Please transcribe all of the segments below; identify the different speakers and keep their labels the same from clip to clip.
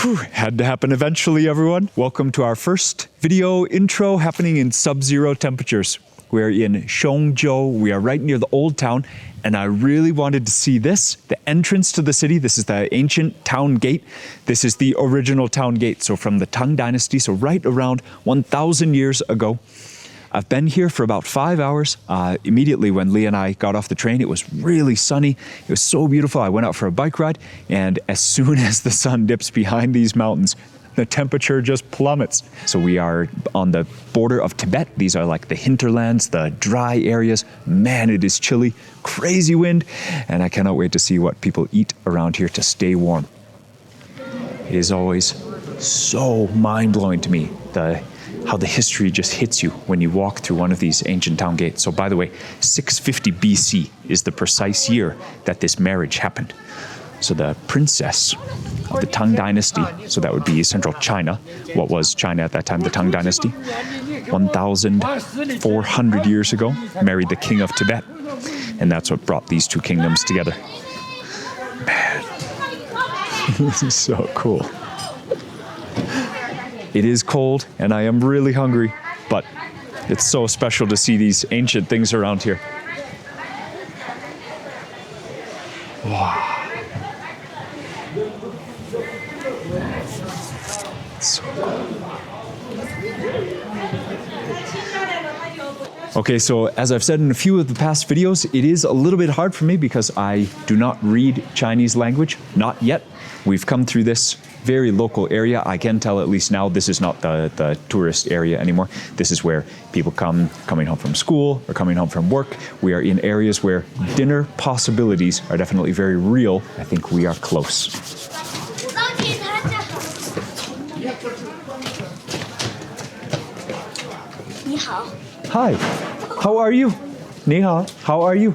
Speaker 1: Whew, had to happen eventually, everyone. Welcome to our first video intro happening in sub-zero temperatures. We're in Chengdu. We are right near the old town, and I really wanted to see this, the entrance to the city. This is the ancient town gate. This is the original town gate, so from the Tang Dynasty, so right around 1,000 years ago. I've been here for about 5 hours. Immediately when Lee and I got off the train, it was really sunny. It was so beautiful. I went out for a bike ride, and as soon as the sun dips behind these mountains, the temperature just plummets. So we are on the border of Tibet. These are like the hinterlands, the dry areas. Man, it is chilly, crazy wind, and I cannot wait to see what people eat around here to stay warm. It is always so mind-blowing to me, how the history just hits you when you walk through one of these ancient town gates. So by the way, 650 BC is the precise year that this marriage happened. So the princess of the Tang Dynasty, so that would be central China. What was China at that time? The Tang Dynasty. 1,400 years ago, married the king of Tibet. And that's what brought these two kingdoms together. Man, this is so cool. It is cold, and I am really hungry, but it's so special to see these ancient things around here. Wow. So cool. Okay, so as I've said in a few of the past videos, it is a little bit hard for me because I do not read Chinese language, not yet. We've come through this very local area. I can tell at least now this is not the tourist area anymore. This is where people coming home from school or coming home from work. We are in areas where dinner possibilities are definitely very real. I think we are close. Hi, how are you? 你好, how are you?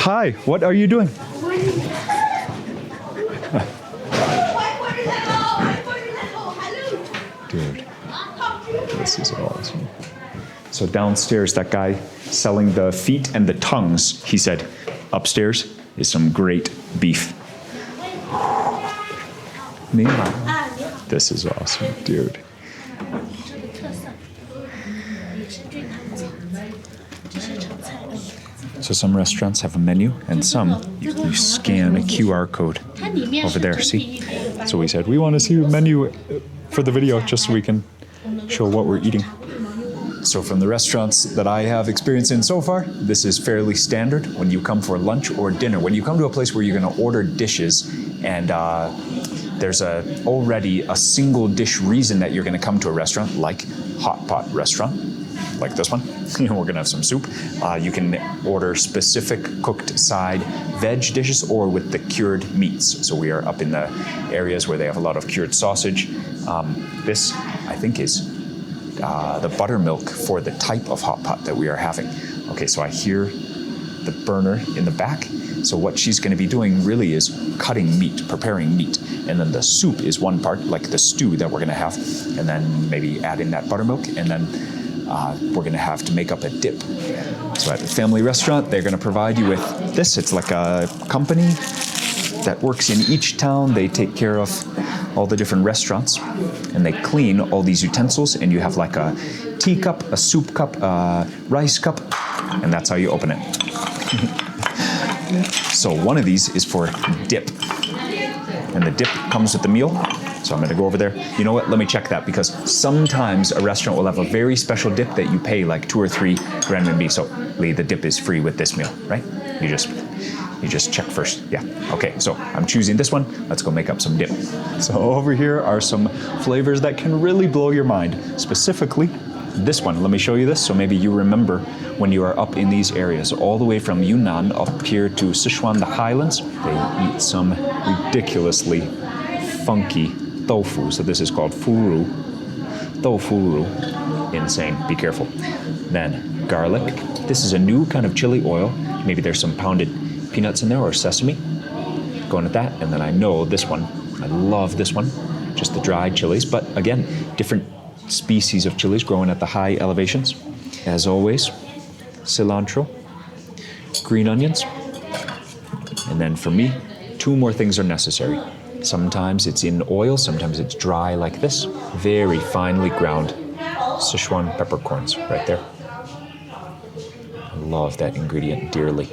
Speaker 1: Hi, what are you doing? Dude, this is awesome. So downstairs, that guy selling the feet and the tongues, he said, upstairs is some great beef. This is awesome, dude. So some restaurants have a menu, and some you scan a QR code over there, see? So we said, we want to see a menu for the video just so we can show what we're eating. So from the restaurants that I have experience in so far, this is fairly standard when you come for lunch or dinner. When you come to a place where you're going to order dishes and there's already a single dish reason that you're going to come to a restaurant, like hot pot restaurant, like this one. We're going to have some soup. You can order specific cooked side veg dishes or with the cured meats. So we are up in the areas where they have a lot of cured sausage. This, I think, is the buttermilk for the type of hot pot that we are having. Okay, so I hear the burner in the back. So what she's going to be doing really is cutting meat, preparing meat. And then the soup is one part, like the stew that we're going to have. And then maybe add in that buttermilk. And then we're going to have to make up a dip. So at the family restaurant, they're going to provide you with this. It's like a company that works in each town. They take care of all the different restaurants. And they clean all these utensils. And you have like a teacup, a soup cup, a rice cup. And that's how you open it. So one of these is for dip. And the dip comes with the meal. So I'm going to go over there. You know what? Let me check that because sometimes a restaurant will have a very special dip that you pay like 2 or 3 renminbi. So Lee, the dip is free with this meal, right? You just check first. Yeah. Okay. So I'm choosing this one. Let's go make up some dip. So over here are some flavors that can really blow your mind. Specifically, this one. Let me show you this. So maybe you remember when you are up in these areas, all the way from Yunnan up here to Sichuan, the highlands, they eat some ridiculously funky tofu. So this is called furu. Tofu. Insane. Be careful. Then garlic. This is a new kind of chili oil. Maybe there's some pounded peanuts in there or sesame. Going with that. And then I know this one. I love this one. Just the dried chilies. But again, different species of chilies growing at the high elevations. As always, cilantro, green onions, And then for me, 2 more things are necessary. Sometimes it's in oil, sometimes it's dry like this. Very finely ground Sichuan peppercorns right there. I love that ingredient dearly.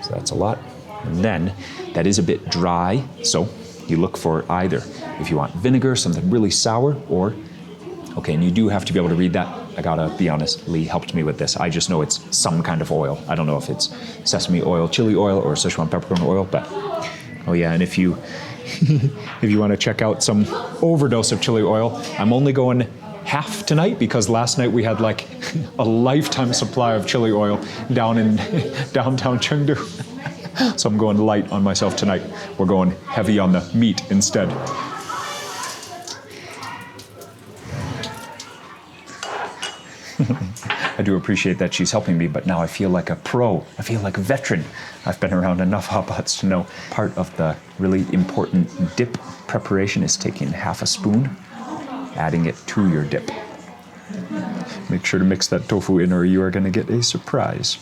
Speaker 1: So that's a lot. And then that is a bit dry, so you look for either if you want vinegar, something really sour, or, okay, and you do have to be able to read that. I gotta be honest, Lee helped me with this. I just know it's some kind of oil. I don't know if it's sesame oil, chili oil, or Sichuan peppercorn oil, but, oh yeah, and if you if you want to check out some overdose of chili oil, I'm only going half tonight because last night we had like a lifetime supply of chili oil down in downtown Chengdu. So I'm going light on myself tonight. We're going heavy on the meat instead. I do appreciate that she's helping me, but now I feel like a pro. I feel like a veteran. I've been around enough hot pots to know part of the really important dip preparation is taking half a spoon, adding it to your dip. Make sure to mix that tofu in or you are going to get a surprise.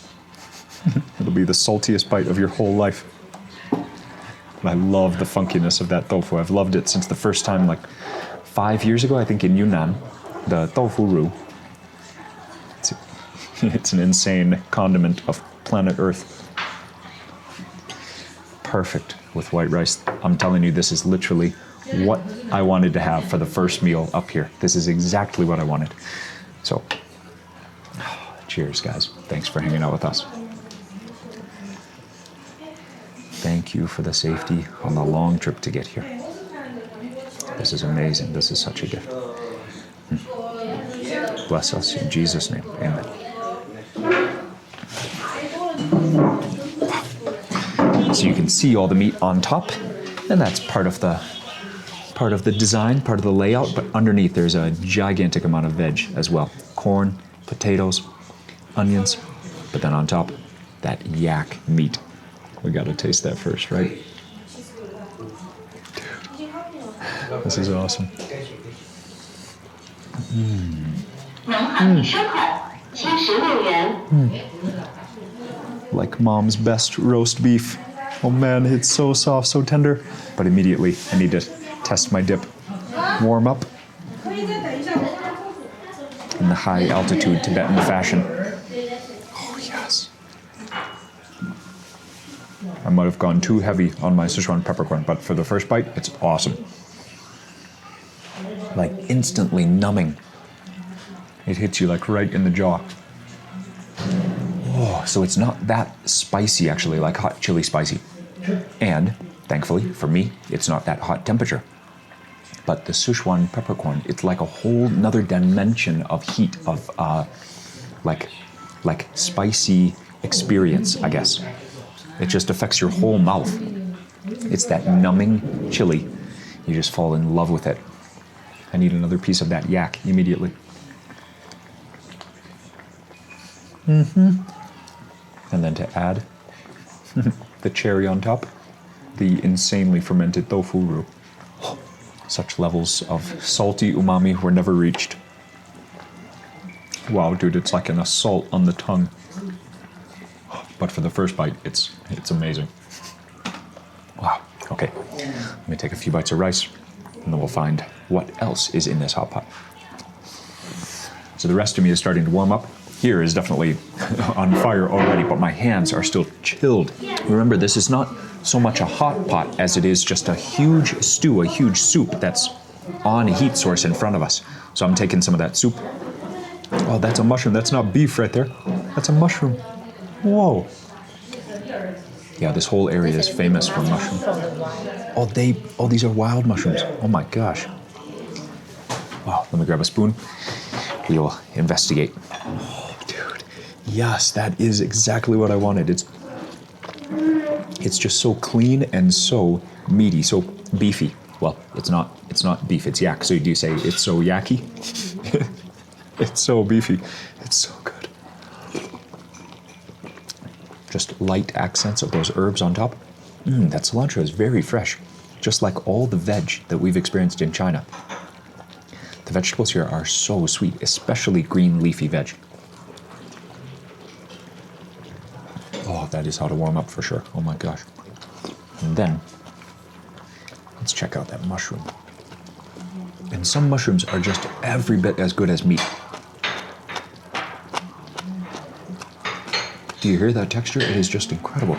Speaker 1: It'll be the saltiest bite of your whole life. I love the funkiness of that tofu. I've loved it since the first time, like 5 years ago, I think in Yunnan, the tofu roux. It's an insane condiment of planet Earth. Perfect with white rice. I'm telling you, this is literally what I wanted to have for the first meal up here. This is exactly what I wanted. So, cheers, guys. Thanks for hanging out with us. Thank you for the safety on the long trip to get here. This is amazing. This is such a gift. Bless us in Jesus' name. Amen. So you can see all the meat on top, and that's part of the design, part of the layout, but underneath there's a gigantic amount of veg as well. Corn, potatoes, onions, but then on top, that yak meat. We gotta taste that first, right? Dude, this is awesome. Like mom's best roast beef. Oh man, it's so soft, so tender. But immediately, I need to test my dip. Warm up. In the high altitude Tibetan fashion. Oh yes. I might have gone too heavy on my Sichuan peppercorn, but for the first bite, it's awesome. Like instantly numbing. It hits you like right in the jaw. Oh, so it's not that spicy actually, like hot chili spicy. And thankfully for me, it's not that hot temperature. But the Sichuan peppercorn, it's like a whole nother dimension of heat, of like spicy experience, I guess. It just affects your whole mouth. It's that numbing chili. You just fall in love with it. I need another piece of that yak immediately. And then to add the cherry on top, the insanely fermented tofu roux. Such levels of salty umami were never reached. Wow, dude, it's like an assault on the tongue. But for the first bite, it's amazing. Wow, okay. Let me take a few bites of rice, and then we'll find what else is in this hot pot. So the rest of me is starting to warm up. Here is definitely on fire already, but my hands are still chilled. Remember, this is not so much a hot pot as it is just a huge stew, a huge soup that's on a heat source in front of us. So I'm taking some of that soup. Oh, that's a mushroom. That's not beef right there. That's a mushroom. Whoa. Yeah, this whole area is famous for mushrooms. Oh, these are wild mushrooms. Oh my gosh. Wow, let me grab a spoon. We'll investigate. Oh, dude. Yes, that is exactly what I wanted. It's just so clean and so meaty, so beefy. Well, it's not beef, it's yak. So do you say it's so yaki? It's so beefy. It's so good. Just light accents of those herbs on top. That cilantro is very fresh, just like all the veg that we've experienced in China. The vegetables here are so sweet, especially green leafy veg. Oh, that is how to warm up for sure. Oh my gosh. And then, let's check out that mushroom. And some mushrooms are just every bit as good as meat. Do you hear that texture? It is just incredible.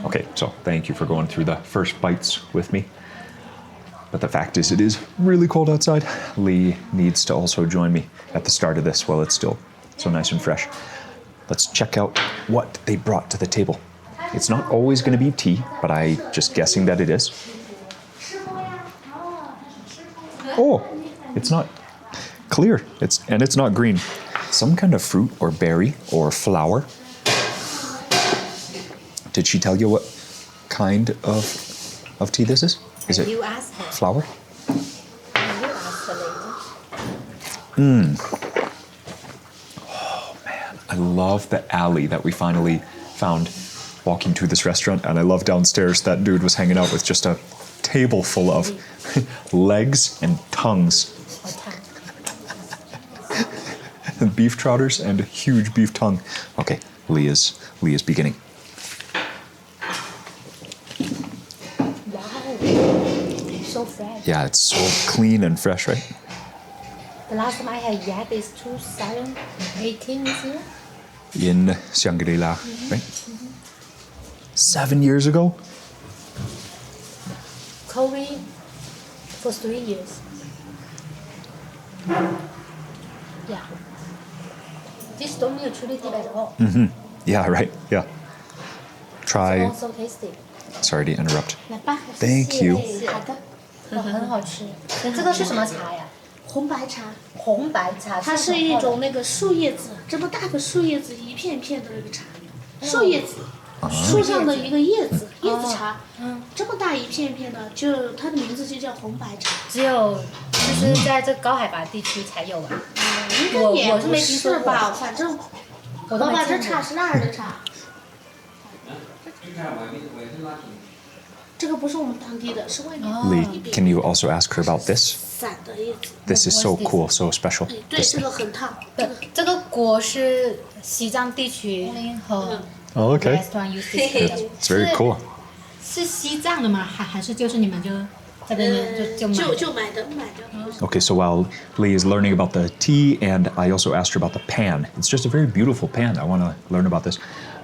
Speaker 1: Okay, so thank you for going through the first bites with me. But the fact is, it is really cold outside. Lee needs to also join me at the start of this while it's still so nice and fresh. Let's check out what they brought to the table. It's not always going to be tea, but I'm just guessing that it is. Oh, it's not clear. It's not green. Some kind of fruit or berry or flower. Did she tell you what kind of tea this is? Is it
Speaker 2: you ask her.
Speaker 1: Flower?
Speaker 2: You ask her later.
Speaker 1: Oh man, I love the alley that we finally found walking to this restaurant, and I love downstairs that dude was hanging out with just a table full of legs and tongues. And beef trotters and a huge beef tongue. Okay, Leah's beginning.
Speaker 2: Wow, so fresh.
Speaker 1: Yeah, it's so clean and fresh, right?
Speaker 2: The last time I had YAK is 2018 this year.
Speaker 1: In Shangri-La, right? 7 years ago?
Speaker 2: COVID for 3 years. Yeah. This don't need a chili dip at all.
Speaker 1: Yeah, right. Yeah. Try.
Speaker 2: Also tasty.
Speaker 1: Sorry to interrupt.
Speaker 2: 来吧
Speaker 1: Thank you.
Speaker 2: 好的，很好吃。这个是什么茶呀？
Speaker 3: 红白茶，
Speaker 2: 红白茶。
Speaker 3: 它是一种那个树叶子，这么大个树叶子一片一片的那个茶，树叶子，树上的一个叶子，叶子茶，这么大一片一片的，就它的名字就叫红白茶。
Speaker 2: 只有就是在这高海拔地区才有啊。
Speaker 3: 应该也不
Speaker 2: 我是没听说过
Speaker 3: 是吧？反正
Speaker 2: 我都
Speaker 3: 老板，这
Speaker 2: 没见过
Speaker 3: 茶是哪儿的茶？这个不是我们当地的，是外面
Speaker 1: Lee, can you also ask her about this?
Speaker 3: 散的叶子。
Speaker 1: This is so cool, so special.
Speaker 3: 对，这个很烫。
Speaker 2: 这个果是西藏地区和
Speaker 1: Oh, okay.
Speaker 2: restaurant use this
Speaker 1: It's very cool.
Speaker 2: 是西藏的吗？还是就是你们就在这边就买？
Speaker 3: 就买的。
Speaker 1: Okay, so while Lee is learning about the tea, and I also asked her about the pan. It's just a very beautiful pan. I want to learn about this.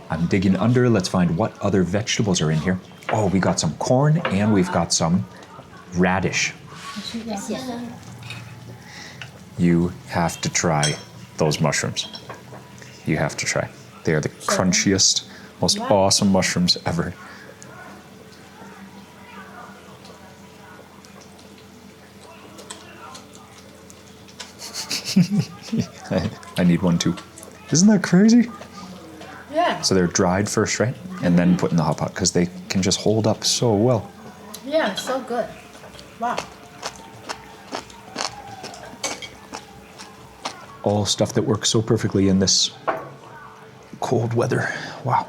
Speaker 1: I'm digging under. Let's find what other vegetables are in here. Oh, we got some corn and we've got some radish. You have to try those mushrooms. You have to try. They are the crunchiest, most awesome mushrooms ever. I need one too. Isn't that crazy?
Speaker 2: Yeah.
Speaker 1: So they're dried first, right? And then put in the hot pot because they can just hold up so well.
Speaker 2: Yeah, so good. Wow.
Speaker 1: All stuff that works so perfectly in this cold weather. Wow.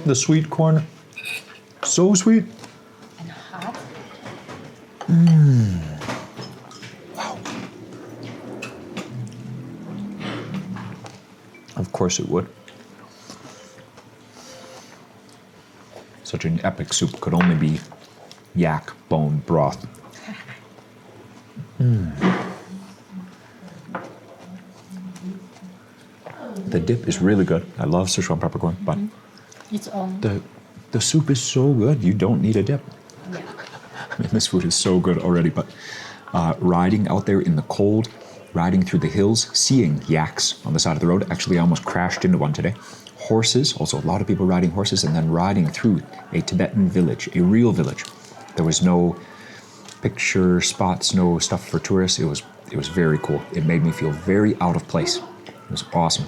Speaker 1: The sweet corn. So sweet.
Speaker 2: And hot.
Speaker 1: Wow. Of course it would. Such an epic soup could only be yak bone broth. The dip is really good. I love Sichuan peppercorn, but
Speaker 2: Its own.
Speaker 1: the soup is so good. You don't need a dip.
Speaker 2: Yeah.
Speaker 1: I mean, this food is so good already, but riding out there in the cold, riding through the hills, seeing yaks on the side of the road. Actually, I almost crashed into one today. Horses, also a lot of people riding horses, and then riding through a Tibetan village, a real village. There was no picture spots, no stuff for tourists. It was very cool. It made me feel very out of place. It was awesome.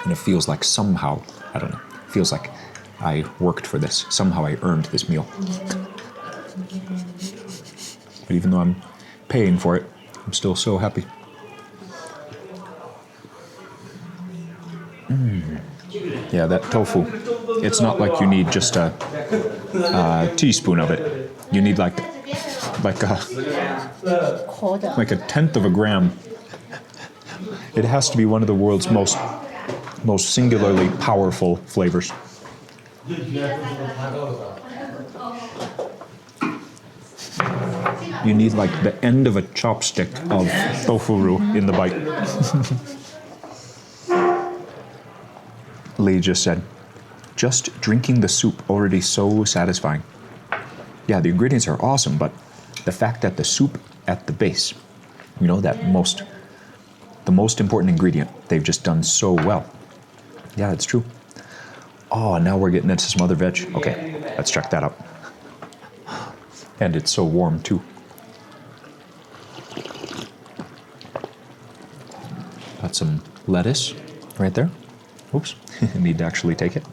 Speaker 1: And it feels like somehow, I don't know, feels like I worked for this. Somehow I earned this meal. But even though I'm paying for it, I'm still so happy. Yeah, that tofu. It's not like you need just a teaspoon of it. You need like
Speaker 2: cold.
Speaker 1: like a tenth of a gram. It has to be one of the world's most singularly powerful flavors. You need like the end of a chopstick of tofu roux in the bite. Lee just said, just drinking the soup already so satisfying. Yeah, the ingredients are awesome, but the fact that the soup at the base, you know, the most important ingredient, they've just done so well. Yeah, it's true. Oh, now we're getting into some other veg. Okay, let's check that out. And it's so warm too. Got some lettuce right there. Oops, need to actually take it.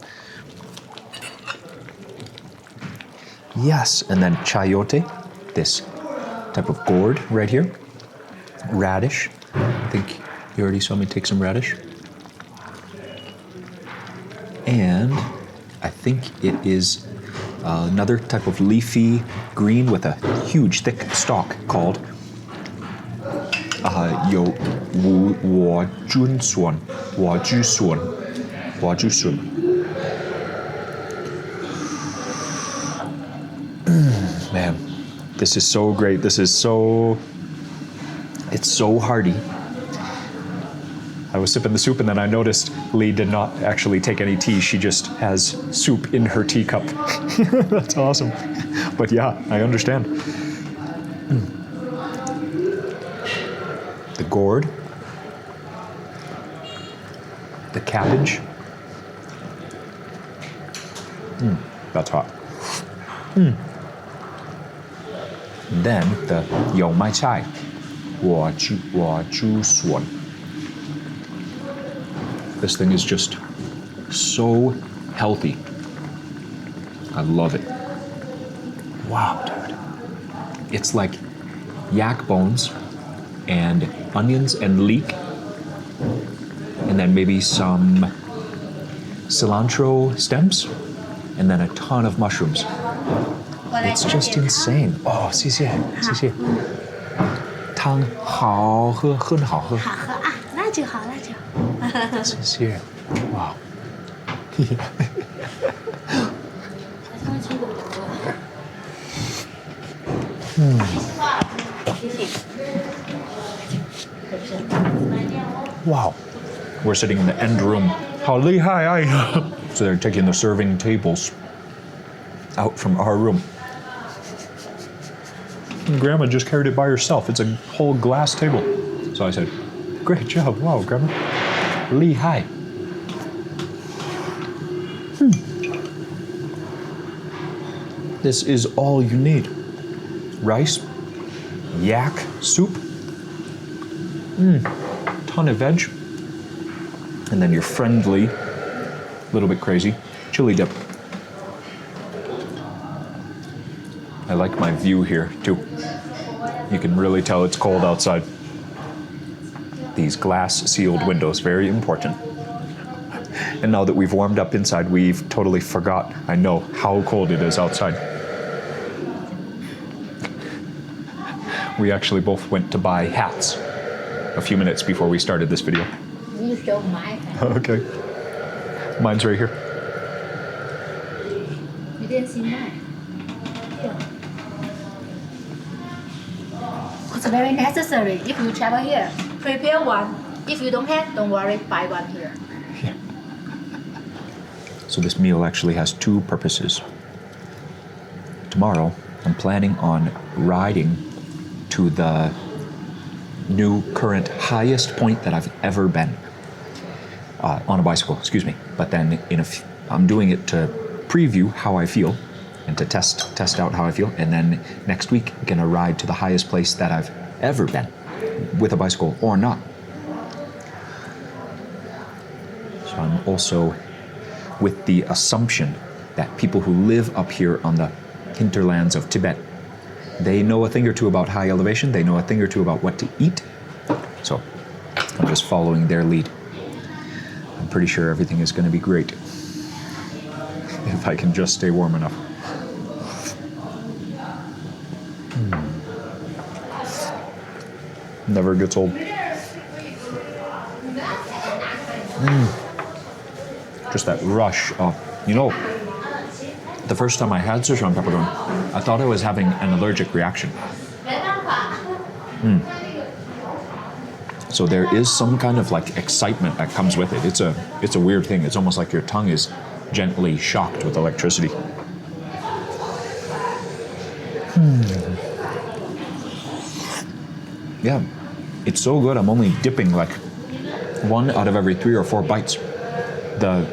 Speaker 1: Yes, and then chayote, this type of gourd right here. Radish. I think you already saw me take some radish. And I think it is another type of leafy green with a huge thick stalk called Wajusuan. Man, this is so great. It's so hearty. I was sipping the soup and then I noticed Lee did not actually take any tea. She just has soup in her teacup. That's awesome. But yeah, I understand. The gourd. The cabbage. That's hot. Then the yao mai chai. 我猪笋. This thing is just so healthy. I love it. Wow, dude. It's like yak bones and onions and leek, and then maybe some cilantro stems, and then a ton of mushrooms. It's just insane. Oh, 谢谢，谢谢。汤好喝，很好喝。
Speaker 3: 好喝啊，那就好，那就好。
Speaker 1: 谢谢。哇。Wow. We're sitting in the end room. 好厉害哎呀 So they're taking the serving tables out from our room. And Grandma just carried it by herself. It's a whole glass table. So I said, great job. Wow, Grandma. 厉害. This is all you need. Rice, yak soup, ton of veg, and then your friendly, little bit crazy, chili dip. I like my view here too. You can really tell it's cold outside. These glass sealed windows, very important. And now that we've warmed up inside, we've totally forgot, I know, how cold it is outside. We actually both went to buy hats a few minutes before we started this video.
Speaker 2: You show my hat.
Speaker 1: Okay. Mine's right here.
Speaker 2: You didn't see mine. It's very necessary. If you travel here, prepare one. If you don't have, don't worry, buy one here.
Speaker 1: Yeah. So this meal actually has two purposes. Tomorrow, I'm planning on riding to the new current highest point that I've ever been on a bicycle, excuse me. But then I'm doing it to preview how I feel and to test out how I feel. And then next week, I'm gonna ride to the highest place that I've ever been with a bicycle or not. So I'm also with the assumption that people who live up here on the hinterlands of Tibet, they know a thing or two about high elevation, they know a thing or two about what to eat. So I'm just following their lead. I'm pretty sure everything is going to be great if I can just stay warm enough. Never gets old. Just that rush of, the first time I had Sichuan peppercorn, I thought I was having an allergic reaction. So there is some kind of like excitement that comes with it. It's a weird thing. It's almost like your tongue is gently shocked with electricity. Yeah, it's so good. I'm only dipping like 1 out of every 3 or 4 bites. The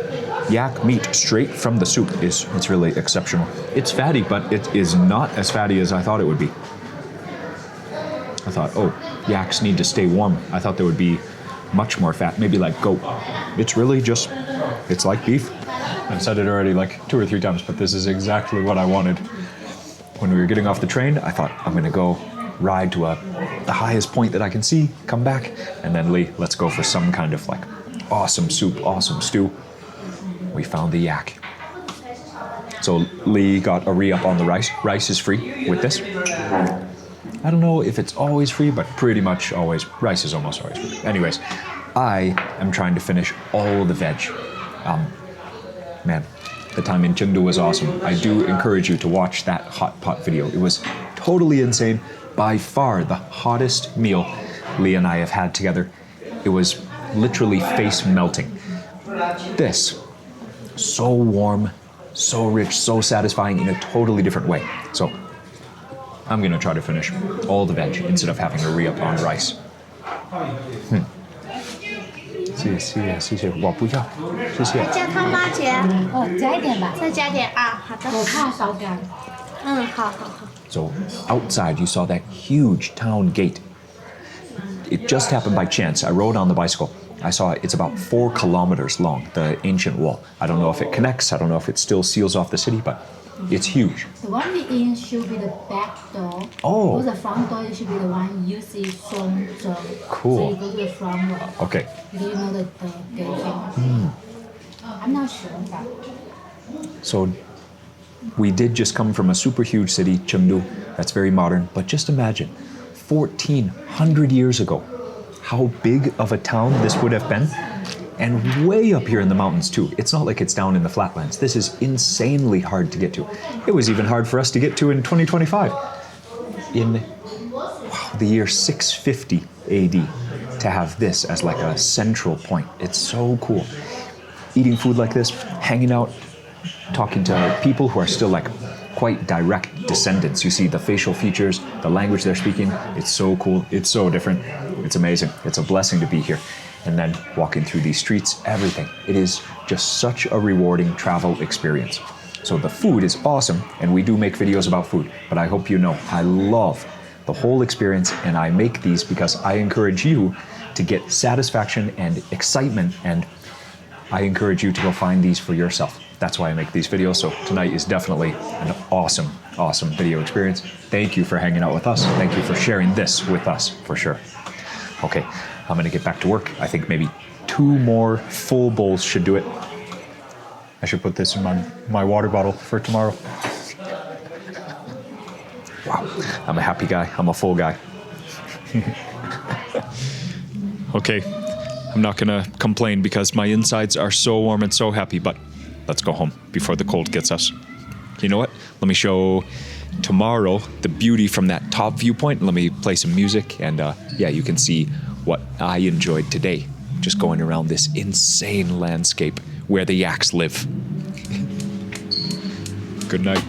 Speaker 1: yak meat straight from the soup it's really exceptional. It's fatty, but it is not as fatty as I thought it would be. I thought, oh, yaks need to stay warm. I thought there would be much more fat, maybe like goat. It's really just, it's like beef. I've said it already like 2 or 3 times, but this is exactly what I wanted. When we were getting off the train, I thought, I'm gonna go ride to the highest point that I can see, come back, and then Lee, let's go for some kind of like awesome soup, awesome stew. We found the yak. So Lee got a re-up on the rice. Rice is free with this. I don't know if it's always free, but pretty much always. Rice is almost always free. Anyways, I am trying to finish all the veg. Man, the time in Chengdu was awesome. I do encourage you to watch that hot pot video. It was totally insane. By far the hottest meal Lee and I have had together. It was literally face melting. This, so warm, so rich, so satisfying in a totally different way. So I'm gonna try to finish all the veg instead of having a re-up on rice. 谢谢，我不要，谢谢。
Speaker 3: 加汤吗，姐？
Speaker 2: 加一点吧。
Speaker 3: 再加点啊，好的。
Speaker 2: 我怕烧干。
Speaker 3: 好。
Speaker 1: So outside you saw that huge town gate. It just happened by chance. I rode on the bicycle. I saw it's about 4 kilometers long, the ancient wall. I don't know if it connects, I don't know if it still seals off the city, but it's huge.
Speaker 2: The one we in should be the back door.
Speaker 1: Oh.
Speaker 2: The front door should be the one you see Songpan.
Speaker 1: Cool.
Speaker 2: So you go to the front one.
Speaker 1: Okay.
Speaker 2: Do you know the gate thing? I'm not sure.
Speaker 1: So we did just come from a super huge city, Chengdu, that's very modern, but just imagine, 1,400 years ago, how big of a town this would have been, and way up here in the mountains too. It's not like it's down in the flatlands. This is insanely hard to get to. It was even hard for us to get to in 2025. In the year 650 AD, to have this as like a central point. It's so cool. Eating food like this, hanging out, talking to people who are still like quite direct descendants. You see the facial features, the language they're speaking. It's so cool. It's so different. It's amazing. It's a blessing to be here. And then walking through these streets, everything. It is just such a rewarding travel experience. So the food is awesome, and we do make videos about food, but I hope you know I love the whole experience, and I make these because I encourage you to get satisfaction and excitement, and I encourage you to go find these for yourself. That's why I make these videos. So tonight is definitely an awesome, awesome video experience. Thank you for hanging out with us. Thank you for sharing this with us, for sure. Okay, I'm gonna get back to work. I think maybe 2 more full bowls should do it. I should put this in my water bottle for tomorrow. Wow, I'm a happy guy. I'm a full guy. Okay, I'm not gonna complain because my insides are so warm and so happy, but let's go home before the cold gets us. You know what? Let me show tomorrow the beauty from that top viewpoint. Let me play some music, and yeah, you can see what I enjoyed today, just going around this insane landscape where the yaks live. Good night.